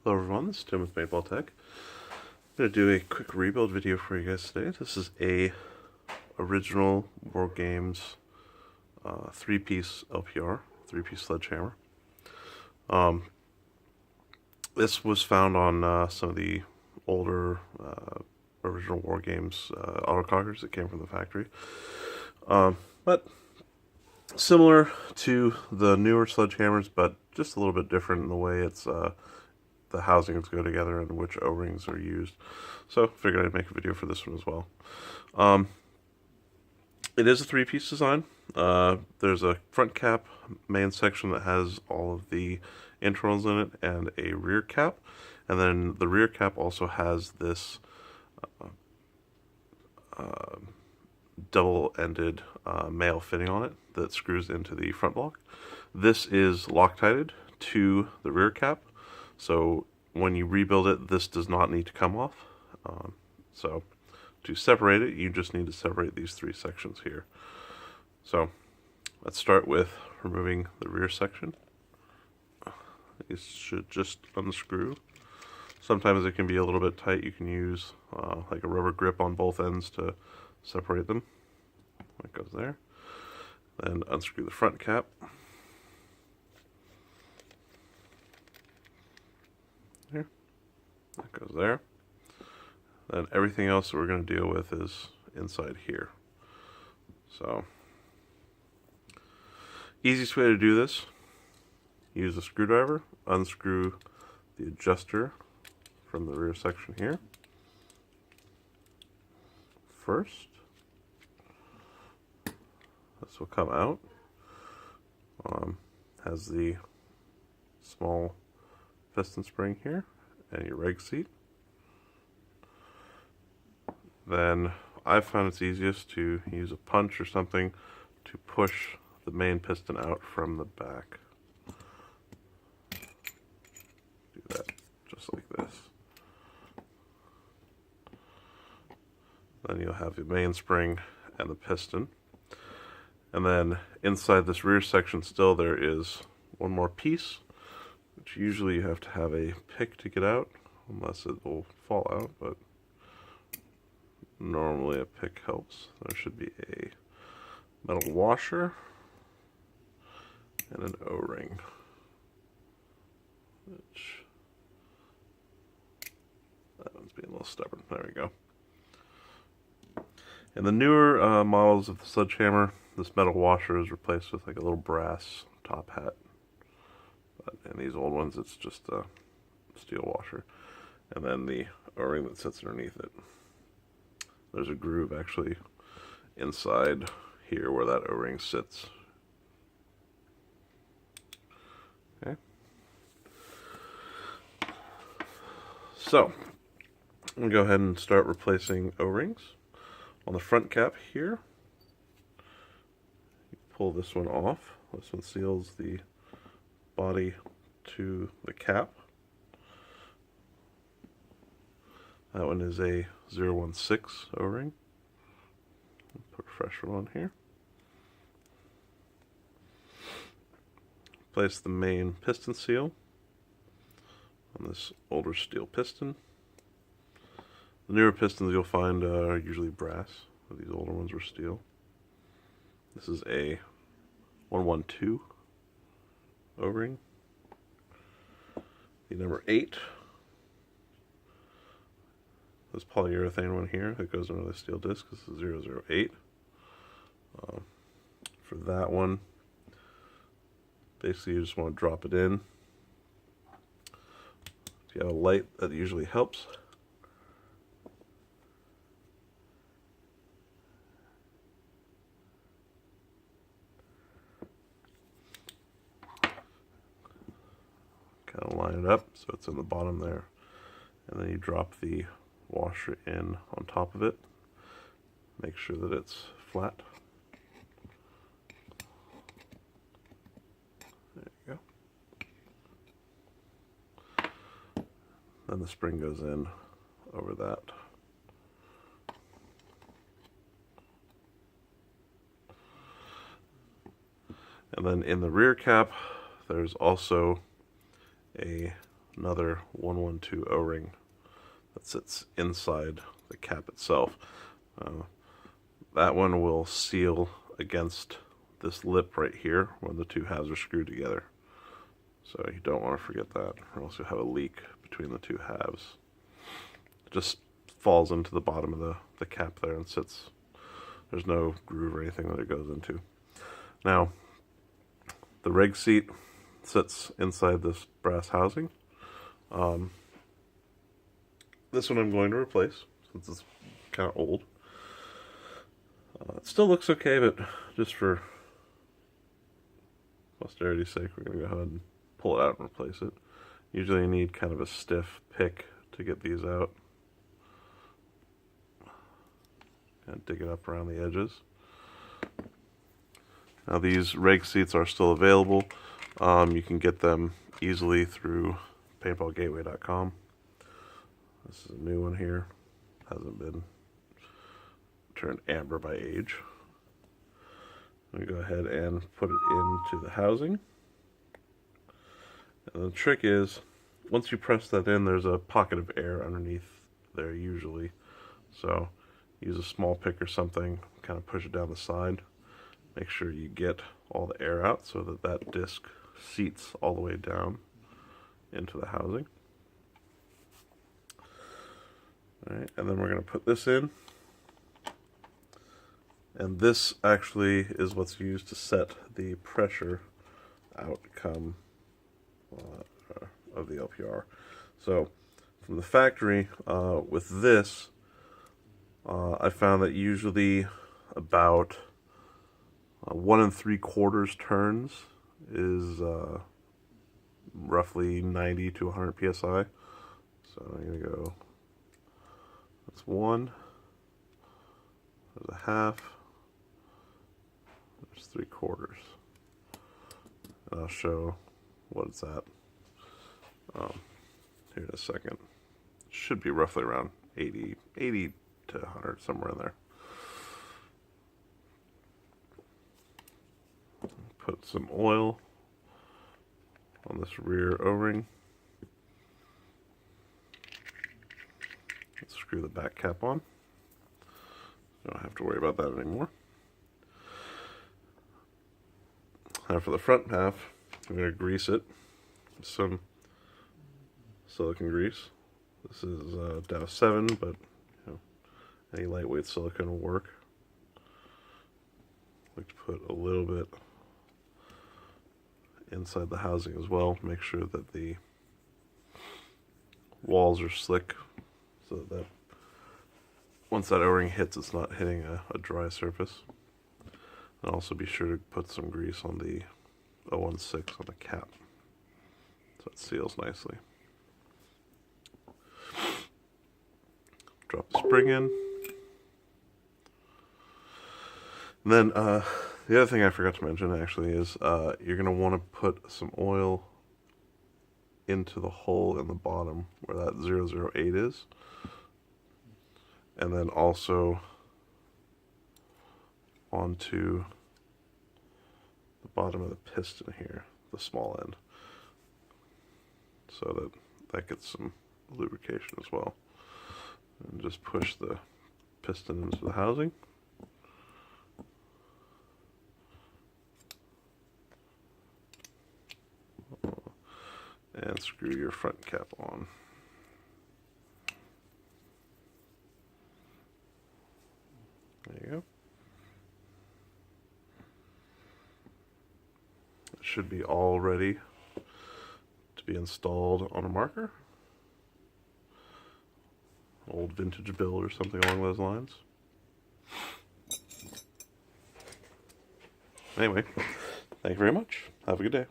Hello everyone, this is Tim with Paintball Tek. I'm going to do a quick rebuild video for you guys today. This is a original War Games 3-piece LPR, 3-piece sledgehammer. This was found on some of the older original War Games autocockers that came from the factory. But similar to the newer sledgehammers, but just a little bit different in the way it's the housings go together and which O-rings are used. So figured I'd make a video for this one as well. It is a 3-piece design. There's a front cap main section that has all of the internals in it and a rear cap. And then the rear cap also has this double-ended male fitting on it that screws into the front block. This is Loctited to the rear cap, so when you rebuild it, this does not need to come off. So to separate it, you just need to separate these 3 sections here. So let's start with removing the rear section. These should just unscrew. Sometimes it can be a little bit tight. You can use like a rubber grip on both ends to separate them. That goes there. Then unscrew the front cap. Here. That goes there. Then everything else that we're going to deal with is inside here. So, easiest way to do this, use a screwdriver, unscrew the adjuster from the rear section here first. This will come out. Has the small piston spring here and your reg seat. Then I found it's easiest to use a punch or something to push the main piston out from the back. Do that just like this. Then you'll have the main spring and the piston. And then inside this rear section still there is one more piece, which usually you have to have a pick to get out, unless it will fall out, but normally a pick helps. There should be a metal washer and an O-ring, which that one's being a little stubborn. There we go. In the newer models of the sledgehammer, this metal washer is replaced with like a little brass top hat. But in these old ones, it's just a steel washer. And then the O-ring that sits underneath it. There's a groove actually inside here where that O-ring sits. Okay. So, I'm going to go ahead and start replacing O-rings. On the front cap here, you pull this one off. This one seals the body to the cap. That one is a 016 O-ring. Put a fresh one on here. Place the main piston seal on this older steel piston. The newer pistons you'll find are usually brass, but these older ones were steel. This is a 112 O-ring. The number 8. This polyurethane one here that goes under the steel disc is 008. For that one, basically you just want to drop it in. If you have a light, that usually helps. Kind of line it up so it's in the bottom there, and then you drop the washer in on top of it. Make sure that it's flat. There you go. Then the spring goes in over that. And then in the rear cap, there's also a another 112 O-ring that sits inside the cap itself. That one will seal against this lip right here when the two halves are screwed together. So you don't want to forget that, or else you'll have a leak between the two halves. It just falls into the bottom of the cap there and sits. There's no groove or anything that it goes into. Now, the reg seat sits inside this brass housing. This one I'm going to replace since it's kind of old. It still looks okay, but just for posterity's sake, we're going to go ahead and pull it out and replace it. Usually you need kind of a stiff pick to get these out. And dig it up around the edges. Now these reg seats are still available. You can get them easily through paintballgateway.com. This is a new one here. Hasn't been turned amber by age. I'm going to go ahead and put it into the housing. And the trick is, once you press that in, there's a pocket of air underneath there usually. So use a small pick or something, kind of push it down the side. Make sure you get all the air out so that that disc seats all the way down into the housing. Alright, and then we're going to put this in. And this actually is what's used to set the pressure outcome of the LPR. So from the factory, with this, I found that usually about 1 3/4 turns is roughly 90 to 100 psi. So I'm going to go, that's 1, there's a half, there's 3/4. And I'll show what it's at here in a second. It should be roughly around 80 to 100, somewhere in there. Put some oil on this rear O-ring. Let's screw the back cap on. Don't have to worry about that anymore. Now for the front half, I'm going to grease it with some silicone grease. This is Dow 7, but any lightweight silicone will work. I like to put a little bit inside the housing as well. Make sure that the walls are slick so that once that O-ring hits, it's not hitting a dry surface. And also be sure to put some grease on the 016 on the cap so it seals nicely. Drop the spring in. And then the other thing I forgot to mention actually is you're going to want to put some oil into the hole in the bottom where that 008 is. And then also onto the bottom of the piston here, the small end, so that that gets some lubrication as well. And just push the piston into the housing. And screw your front cap on. There you go. It should be all ready to be installed on a marker. Old vintage build or something along those lines. Anyway, thank you very much. Have a good day.